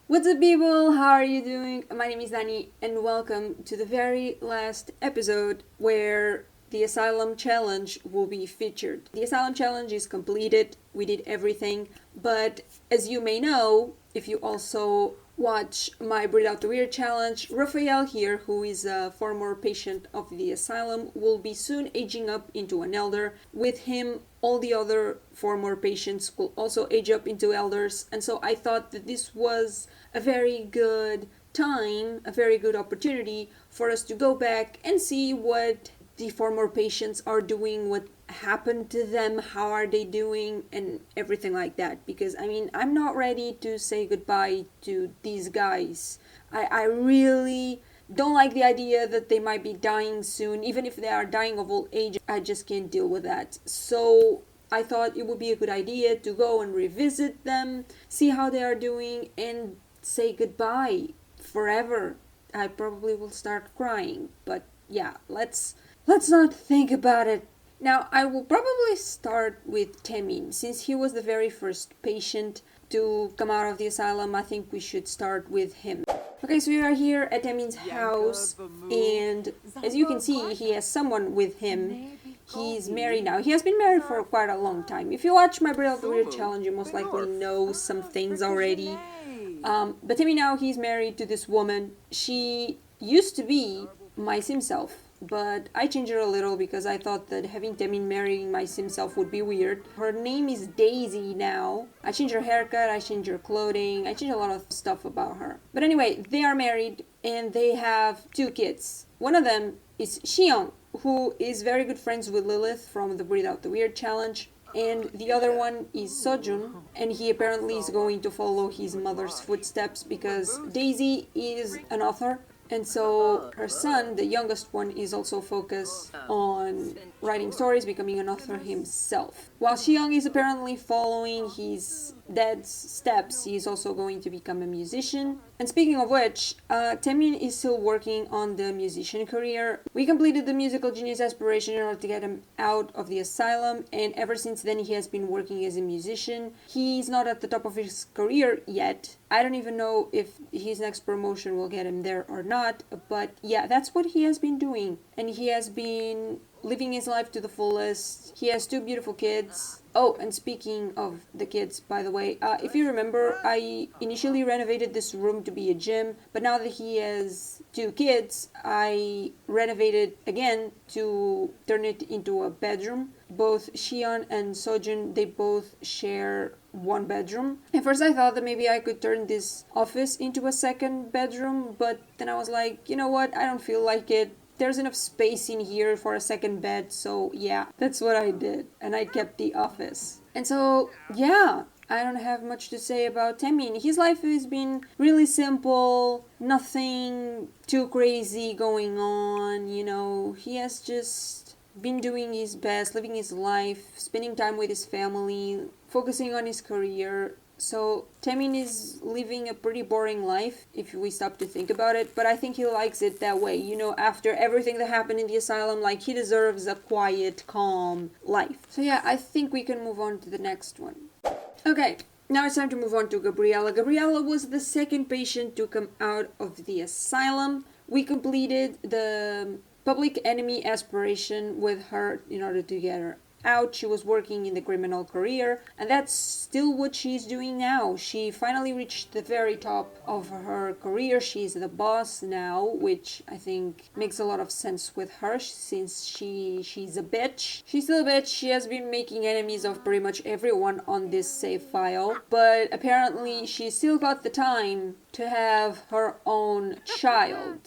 What's up, people? How are you doing? My name is Dani, and welcome to the very last episode where the Asylum Challenge will be featured. The Asylum Challenge is completed, we did everything, but as you may know, if you also watch my Breathe Out the Weird challenge, Raphael here, who is a former patient of the asylum, will be soon aging up into an elder. With him, all the other former patients will also age up into elders, and so I thought that this was a very good time, a very good opportunity for us to go back and see what the former patients are doing, what happened to them, how are they doing, and everything like that. Because I'm not ready to say goodbye to these guys. I really don't like the idea that they might be dying soon. Even if they are dying of old age, I just can't deal with that. So I thought it would be a good idea to go and revisit them, see how they are doing, and say goodbye forever. I probably will start crying, but yeah, let's not think about it. Now, I will probably start with Temin. Since he was the very first patient to come out of the asylum, I think we should start with him. Okay, so we are here at Temin's house, and as you can see, he has someone with him. He's married now. He has been married for quite a long time. If you watch my Breath of the Weird challenge, you most likely know some things already. But Timmy now, he's married to this woman. She used to be my sim self, but I changed her a little because I thought that having Temin marrying my sim self would be weird. Her name is Daisy now. I changed her haircut, I changed her clothing, I changed a lot of stuff about her. But anyway, they are married and they have 2 kids. One of them is Xion, who is very good friends with Lilith from the Breathe Out the Weird challenge. And the other one is Sojun, and he apparently is going to follow his mother's footsteps because Daisy is an author, and so her son, the youngest one, is also focused on writing stories, becoming an author himself. While Xiang is apparently following his dad's steps, he is also going to become a musician. And speaking of which, Temin is still working on the musician career. We completed the musical genius aspiration in order to get him out of the asylum, and ever since then he has been working as a musician. He's not at the top of his career yet. I don't even know if his next promotion will get him there or not, but yeah, that's what he has been doing. And he has been living his life to the fullest. He has 2 beautiful kids. Oh, and speaking of the kids, by the way, if you remember, I initially renovated this room to be a gym, but now that he has 2 kids, I renovated again to turn it into a bedroom. Both Xion and Sojun, they both share 1 bedroom. At first I thought that maybe I could turn this office into a 2nd bedroom, but then I was like, you know what, I don't feel like it. There's enough space in here for a 2nd bed, so yeah, that's what I did. And I kept the office. And so, yeah, I don't have much to say about Temin. His life has been really simple, nothing too crazy going on, He has just been doing his best, living his life, spending time with his family, focusing on his career. So Temin is living a pretty boring life if we stop to think about it, but I think he likes it that way. After everything that happened in the asylum, like, he deserves a quiet, calm life. So yeah, I think we can move on to the next one. Okay, now it's time to move on to Gabriella. Gabriella was the 2nd patient to come out of the asylum. We completed the public enemy aspiration with her in order to get her out. She was working in the criminal career, and that's still what she's doing now. She finally reached the very top of her career. She's the boss now, which I think makes a lot of sense with her since she's a bitch. She's still a bitch. She has been making enemies of pretty much everyone on this save file, but apparently she still got the time to have her own child,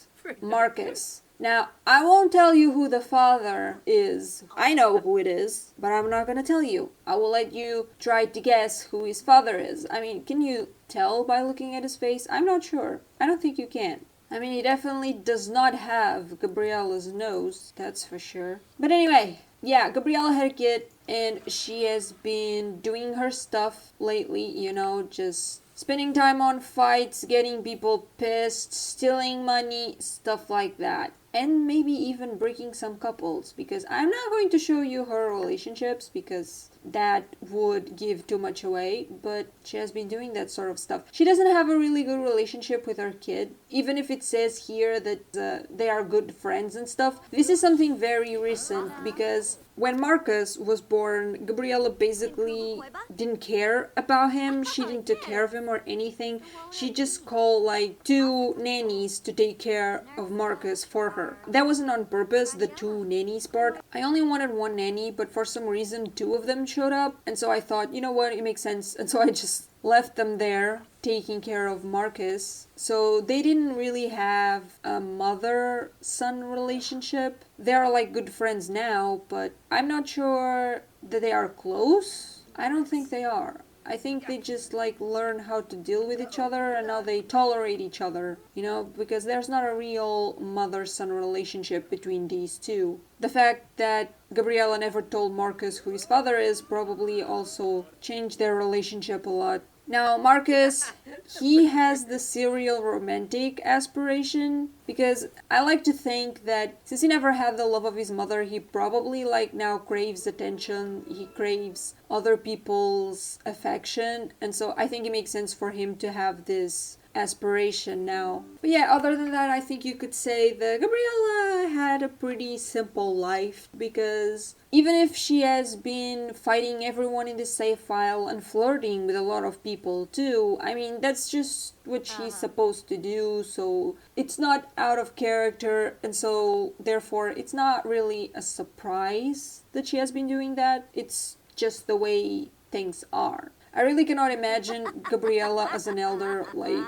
Marcus. Now, I won't tell you who the father is. I know who it is, but I'm not gonna tell you. I will let you try to guess who his father is. Can you tell by looking at his face? I'm not sure. I don't think you can. He definitely does not have Gabriella's nose, that's for sure. But anyway, yeah, Gabriella had a kid, and she has been doing her stuff lately, just spending time on fights, getting people pissed, stealing money, stuff like that. and maybe even breaking some couples, because I'm not going to show you her relationships because that would give too much away, but she has been doing that sort of stuff. She doesn't have a really good relationship with her kid, even if it says here that they are good friends and stuff. This is something very recent, because when Marcus was born, Gabriella basically didn't care about him. She didn't take care of him or anything. She just called like 2 nannies to take care of Marcus for her. That wasn't on purpose, the 2 nannies part. I only wanted 1 nanny, but for some reason 2 of them showed up, and so I thought, you know what, it makes sense, and so I just left them there taking care of Marcus. So they didn't really have a mother-son relationship. They are like good friends now, but I'm not sure that they are close. I don't think they are. I think they just like learn how to deal with each other, and now they tolerate each other, you know, because there's not a real mother-son relationship between these 2. The fact that Gabriella never told Marcus who his father is probably also changed their relationship a lot. Now, Marcus, he has the serial romantic aspiration, because I like to think that since he never had the love of his mother, he probably like now craves attention, he craves other people's affection, and so I think it makes sense for him to have this aspiration now. But yeah, other than that, I think you could say that Gabriella had a pretty simple life, because even if she has been fighting everyone in the save file and flirting with a lot of people too, I mean, that's just what she's supposed to do, so it's not out of character, and so therefore it's not really a surprise that she has been doing that. It's just the way things are. I really cannot imagine Gabriella as an elder. Like,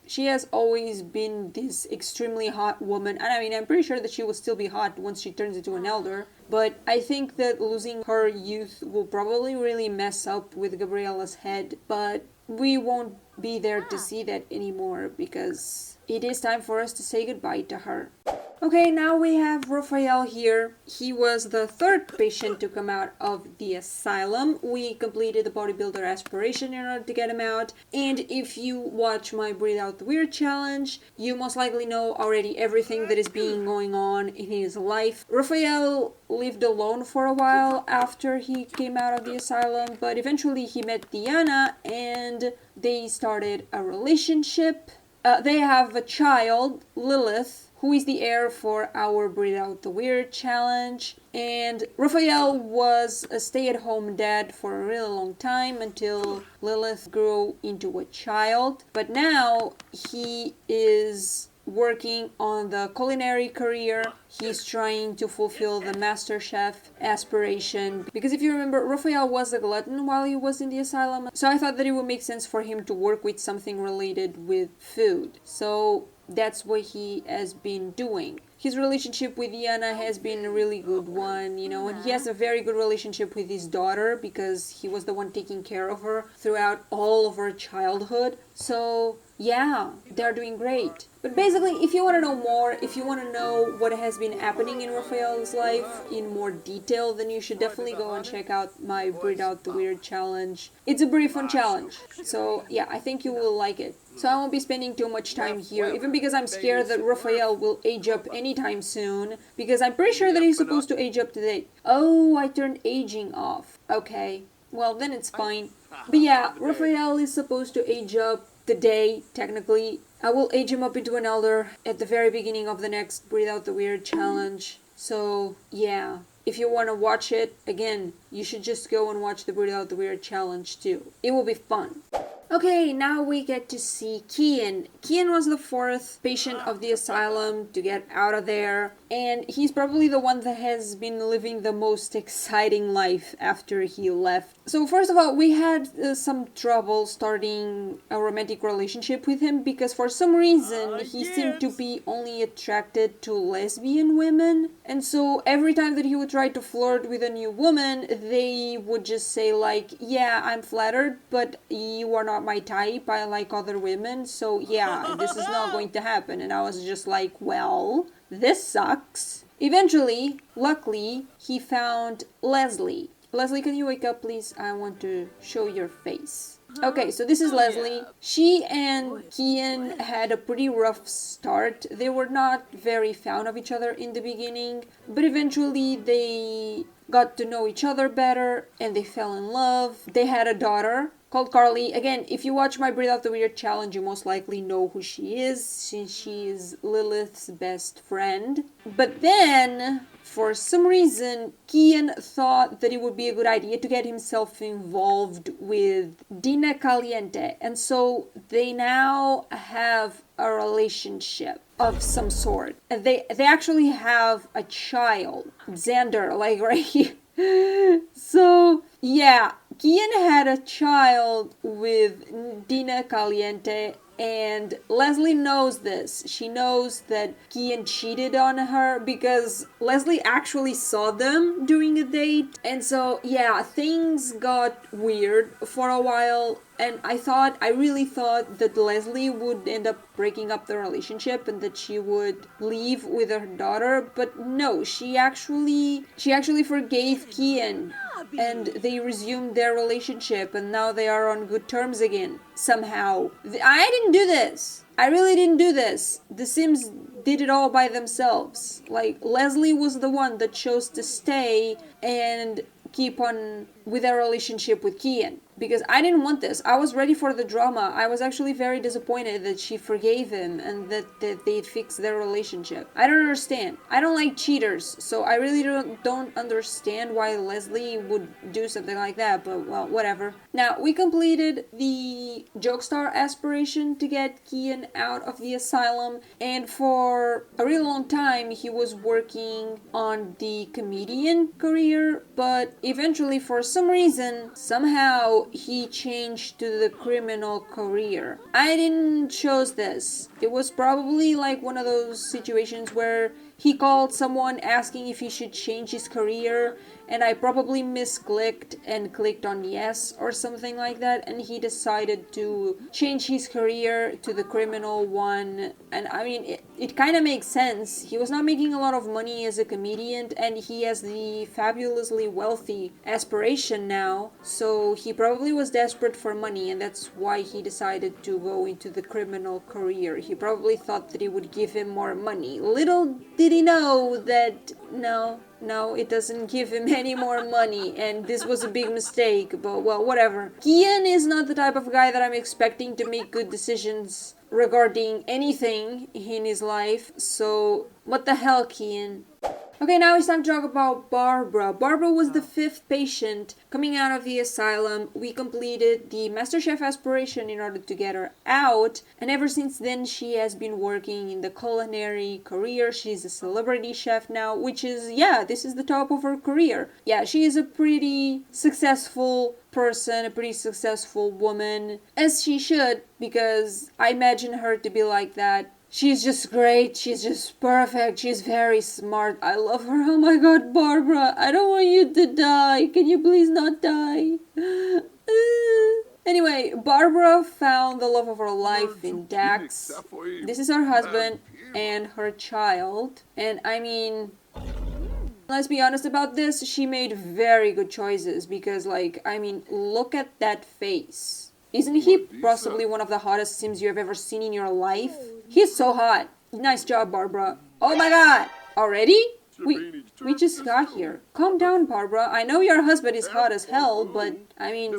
she has always been this extremely hot woman, and I mean, I'm pretty sure that she will still be hot once she turns into an elder, but I think that losing her youth will probably really mess up with Gabriella's head, but we won't be there to see that anymore, because it is time for us to say goodbye to her. Okay, now we have Raphael here. He was the 3rd patient to come out of the asylum. We completed the bodybuilder aspiration in order to get him out. And if you watch my Breathe Out the Weird challenge, you most likely know already everything that is being going on in his life. Raphael lived alone for a while after he came out of the asylum, but eventually he met Diana and they started a relationship. They have a child, Lilith, who is the heir for our Breathe Out the Weird challenge. And Raphael was a stay-at-home dad for a really long time until Lilith grew into a child. But now he is working on the culinary career. He's trying to fulfill the master chef aspiration, because if you remember, Raphael was a glutton while he was in the asylum, so I thought that it would make sense for him to work with something related with food. So that's what he has been doing. His relationship with Diana has been a really good one, you know, and he has a very good relationship with his daughter because he was the one taking care of her throughout all of her childhood. So yeah, they're doing great. But basically, if you want to know more, if you want to know what has been happening in Raphael's life in more detail, then you should definitely go and check out my Breathe Out the Weird challenge. It's a pretty fun challenge. So yeah, I think you will like it. So I won't be spending too much time here, even because I'm scared that Raphael will age up anytime soon, because I'm pretty sure that he's supposed to age up today. Oh, I turned aging off. Okay, well then it's fine. But yeah, Raphael is supposed to age up today, technically. I will age him up into an elder at the very beginning of the next Breathe Out the Weird challenge. So yeah, if you want to watch it, again, you should just go and watch the Breathe Out the Weird challenge too. It will be fun. Okay, now we get to see Kian. Kian was the 4th patient of the asylum to get out of there, and he's probably the one that has been living the most exciting life after he left. So first of all, we had some trouble starting a romantic relationship with him, because for some reason he seemed to be only attracted to lesbian women, and so every time that he would try to flirt with a new woman, they would just say like, yeah, I'm flattered, but you are not my type, I like other women, so yeah, this is not going to happen. And I was just like, well, this sucks. Eventually, luckily, he found Leslie. Leslie, can you wake up, please? I want to show your face. Okay, so this is Leslie. She and Kian had a pretty rough start. They were not very fond of each other in the beginning, but eventually they got to know each other better and they fell in love. They had a daughter called Carly. Again, if you watch my Breathe Out the Weird challenge, you most likely know who she is, since she is Lilith's best friend. But then, for some reason, Kian thought that it would be a good idea to get himself involved with Dina Caliente, and so they now have a relationship of some sort. And they actually have a child, Xander, like right here. So, yeah, Kian had a child with Dina Caliente, and Leslie knows this. She knows that Kian cheated on her because Leslie actually saw them during a date. And so, yeah, things got weird for a while. And I really thought that Leslie would end up breaking up the relationship and that she would leave with her daughter. But no, she actually forgave Kian. And they resumed their relationship, and now they are on good terms again, somehow. I didn't do this. I really didn't do this. The Sims did it all by themselves. Like, Leslie was the one that chose to stay and keep on with their relationship with Kian. Because I didn't want this. I was ready for the drama. I was actually very disappointed that she forgave him and that they'd fixed their relationship. I don't understand. I don't like cheaters, so I really don't understand why Leslie would do something like that, but well, whatever. Now, we completed the Jokestar aspiration to get Kian out of the asylum, and for a really long time he was working on the comedian career, but eventually for some reason, somehow, he changed to the criminal career. I didn't choose this. It was probably like one of those situations where he called someone asking if he should change his career, and I probably misclicked and clicked on yes or something like that, and he decided to change his career to the criminal one. And I mean, it kind of makes sense. He was not making a lot of money as a comedian, and he has the fabulously wealthy aspiration now, so he probably was desperate for money, and that's why he decided to go into the criminal career. He probably thought that it would give him more money. Little did he know that no, it doesn't give him any more money, and this was a big mistake, but well, whatever. Kian is not the type of guy that I'm expecting to make good decisions regarding anything in his life, so what the hell, Kian? Okay, now it's time to talk about Barbara. Barbara was the 5th patient coming out of the asylum. We completed the MasterChef aspiration in order to get her out, and ever since then she has been working in the culinary career. She's a celebrity chef now, which is, yeah, this is the top of her career. Yeah, she is a pretty successful person, a pretty successful woman, as she should, because I imagine her to be like that. She's just great, she's just perfect, she's very smart, I love her. Oh my god, Barbara, I don't want you to die, can you please not die? Anyway, Barbara found the love of her life in Dax. This is her husband and her child, and I mean, let's be honest about this, she made very good choices, because like, I mean, look at that face. Isn't he possibly one of the hottest Sims you have ever seen in your life? He's so hot. Nice job, Barbara. Oh my god! Already? We just got here. Calm down, Barbara. I know your husband is hot as hell, but I mean,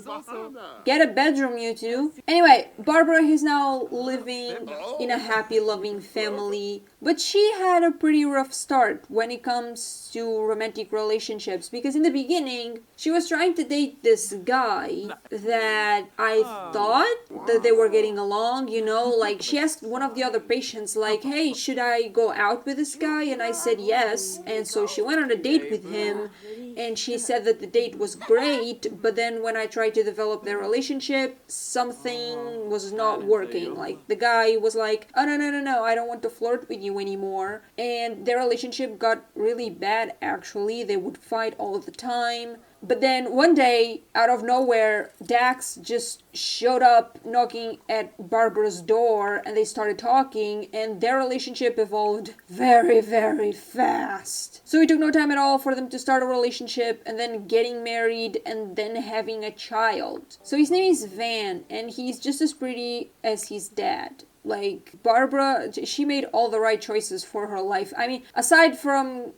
get a bedroom, you two. Anyway, Barbara is now living in a happy, loving family, but she had a pretty rough start when it comes to romantic relationships, because in the beginning, she was trying to date this guy that I thought that they were getting along, you know, like she asked one of the other patients, like, hey, should I go out with this guy? And I said yes, and so she went on a date with him, and she said that the date was great, but then when I tried to develop their relationship, something was not working. Like, the guy was like, oh, no, I don't want to flirt with you anymore. And their relationship got really bad, actually. They would fight all the time. But then one day, out of nowhere, Dax just showed up knocking at Barbara's door and they started talking and their relationship evolved very, very fast. So it took no time at all for them to start a relationship and then getting married and then having a child. So his name is Van and he's just as pretty as his dad. Like, Barbara, she made all the right choices for her life. I mean, aside from,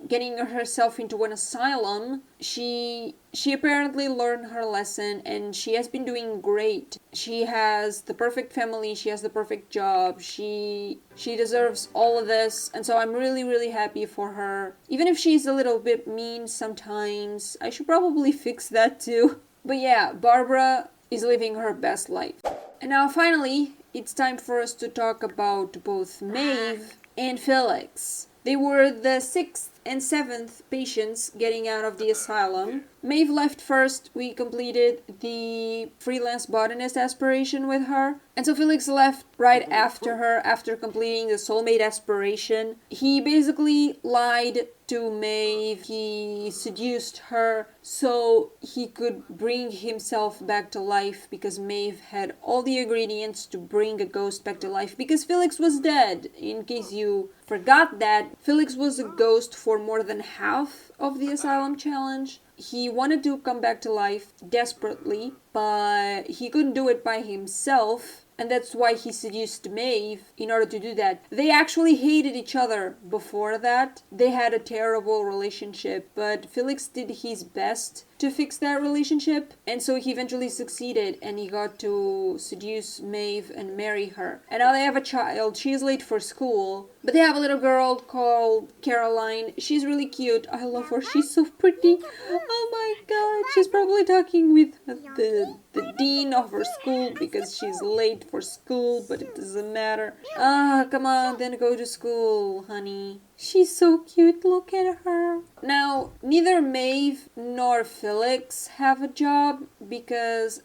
getting herself into an asylum, she apparently learned her lesson and she has been doing great. She has the perfect family, she has the perfect job, she deserves all of this, and so I'm really, really happy for her. Even if she's a little bit mean sometimes, I should probably fix that too. But yeah, Barbara is living her best life. And now finally, it's time for us to talk about both Maeve and Felix. They were the 6th and 7th patients getting out of the asylum. Maeve left first. We completed the freelance botanist aspiration with her. And so Felix left right after her, after completing the soulmate aspiration. He basically lied to Maeve. He seduced her so he could bring himself back to life because Maeve had all the ingredients to bring a ghost back to life because Felix was dead. In case you forgot that, Felix was a ghost for more than half of the Asylum challenge. He wanted to come back to life desperately, but he couldn't do it by himself. And that's why he seduced Maeve in order to do that. They actually hated each other before that. They had a terrible relationship, but Felix did his best to fix that relationship. And so he eventually succeeded and he got to seduce Maeve and marry her. And now they have a child. She's late for school, but they have a little girl called Caroline. She's really cute. I love her. She's so pretty. Oh my god. She's probably talking with the dean of her school because she's late for school, but it doesn't matter. Come on, then go to school, honey. She's so cute, look at her. Now, neither Maeve nor Felix have a job because,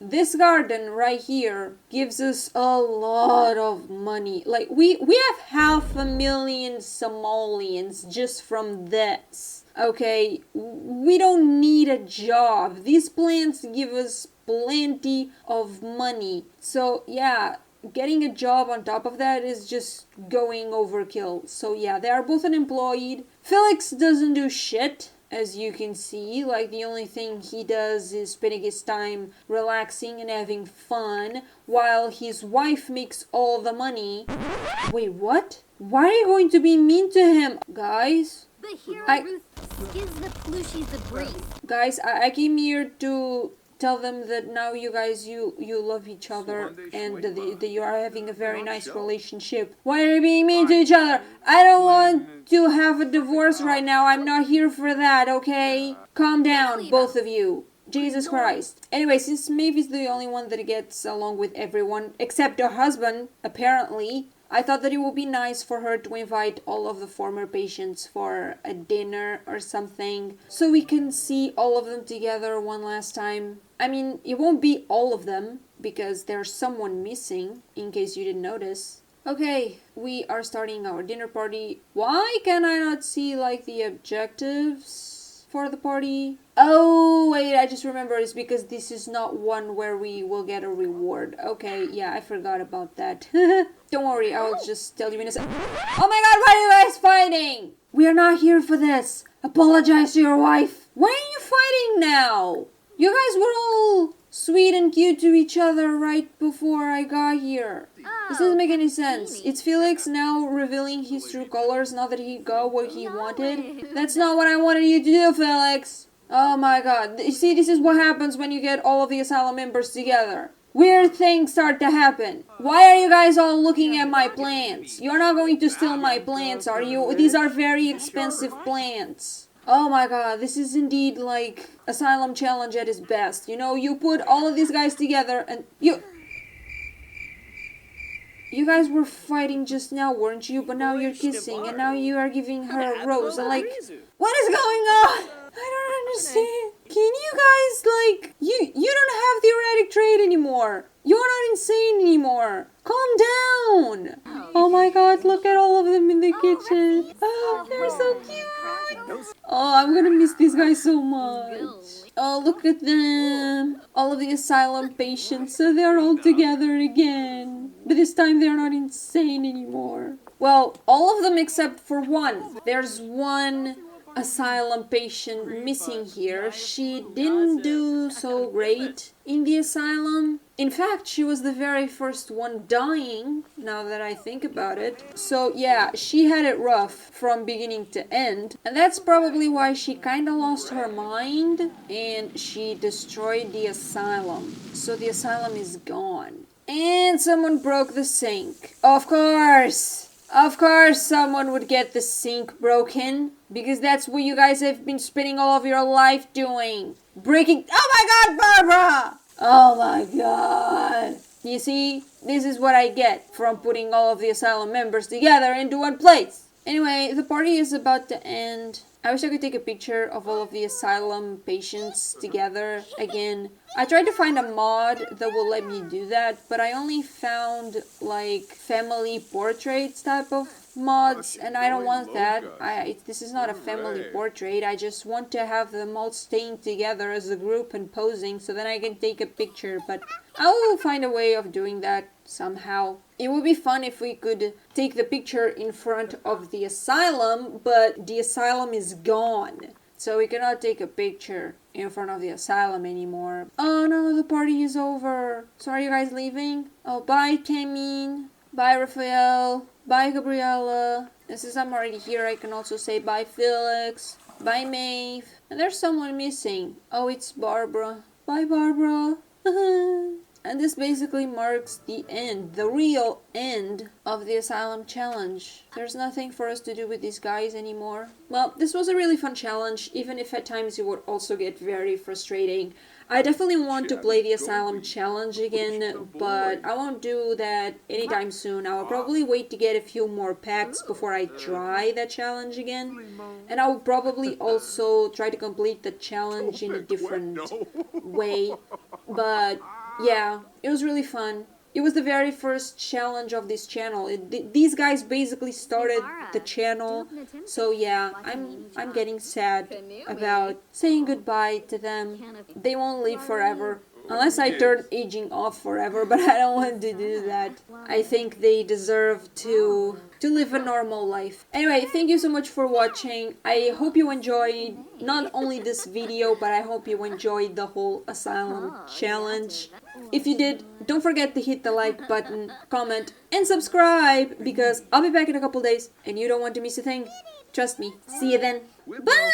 this garden right here gives us a lot of money. Like, we have 500,000 simoleons just from this. Okay, we don't need a job. These plants give us plenty of money. So yeah, getting a job on top of that is just going overkill. So yeah, they are both unemployed. Felix doesn't do shit, as you can see. Like, the only thing he does is spending his time relaxing and having fun, while his wife makes all the money. Wait, what? Why are you going to be mean to him? Guys? The hero Ruth gives the plushies the breeze. Guys, I came here to tell them that now you guys, you love each other and that you are having a very nice relationship. Why are you being mean to each other? I don't want to have a divorce right now. I'm not here for that, okay? Calm down, both of you. Jesus Christ. Anyway, since Maeve is the only one that gets along with everyone, except her husband, apparently, I thought that it would be nice for her to invite all of the former patients for a dinner or something, so we can see all of them together one last time. It won't be all of them, because there's someone missing, in case you didn't notice. Okay, we are starting our dinner party. Why can I not see, the objectives for the party? Oh, wait, I just remembered. It's because this is not one where we will get a reward. Okay, yeah, I forgot about that. Don't worry, I will just tell you in a second. Oh my god, why are you guys fighting? We are not here for this. Apologize to your wife. Why are you fighting now? You guys were all sweet and cute to each other right before I got here. This doesn't make any sense. It's Felix now revealing his true colors now that he got what he wanted. That's not what I wanted you to do, Felix. Oh my god. You see, this is what happens when you get all of the Asylum members together. Weird things start to happen. Why are you guys all looking at my plants? You're not going to steal my plants, are you? These are very expensive plants. Oh my god, this is indeed like Asylum challenge at its best. You put all of these guys together and you guys were fighting just now, weren't you? But now you're kissing and now you are giving her a rose. And what is going on? I don't understand. Can you guys, you don't have the erratic trait anymore. You're not insane anymore. Calm down. Oh Oh my god, look at all of them in the kitchen. Oh, they're so cute. Oh, I'm gonna miss these guys so much. Oh, look at them. All of the asylum patients, so they're all together again. But this time they're not insane anymore. Well, all of them except for one. There's one asylum patient missing here. She didn't do so great in the asylum. In fact, she was the very first one dying, now that I think about it. So yeah, she had it rough from beginning to end. And that's probably why she kinda lost her mind and she destroyed the asylum. So the asylum is gone. And someone broke the sink. Of course! Of course someone would get the sink broken. Because that's what you guys have been spending all of your life doing. Breaking... Oh my god, Barbara! Oh my god. You see, this is what I get from putting all of the asylum members together into one place. Anyway, the party is about to end. I wish I could take a picture of all of the asylum patients together again. I tried to find a mod that will let me do that, but I only found like family portraits type of mods, and I don't want that. This is not a family portrait. I just want to have them all staying together as a group and posing so that I can take a picture, but I will find a way of doing that somehow. It would be fun if we could take the picture in front of the asylum, but the asylum is gone. So we cannot take a picture in front of the asylum anymore. Oh no, the party is over. So are you guys leaving? Oh, bye Tamin. Bye Raphael. Bye Gabriella. And since I'm already here, I can also say bye Felix. Bye Maeve. And there's someone missing. Oh, it's Barbara. Bye Barbara. And this basically marks the end, the real end of the Asylum challenge. There's nothing for us to do with these guys anymore. Well, this was a really fun challenge, even if at times it would also get very frustrating. I definitely want to play the Asylum challenge again, but I won't do that anytime soon. I'll probably wait to get a few more packs before I try that challenge again. And I'll probably also try to complete the challenge in a different way. But yeah, it was really fun. It was the very first challenge of this channel. These guys basically started the channel. So yeah, I'm getting sad about saying goodbye to them. They won't live forever. Unless I turn aging off forever, but I don't want to do that. I think they deserve to live a normal life. Anyway, thank you so much for watching. I hope you enjoyed not only this video, but I hope you enjoyed the whole Asylum challenge. If you did, don't forget to hit the like button, comment, and subscribe, because I'll be back in a couple days, and you don't want to miss a thing. Trust me. See you then. Bye!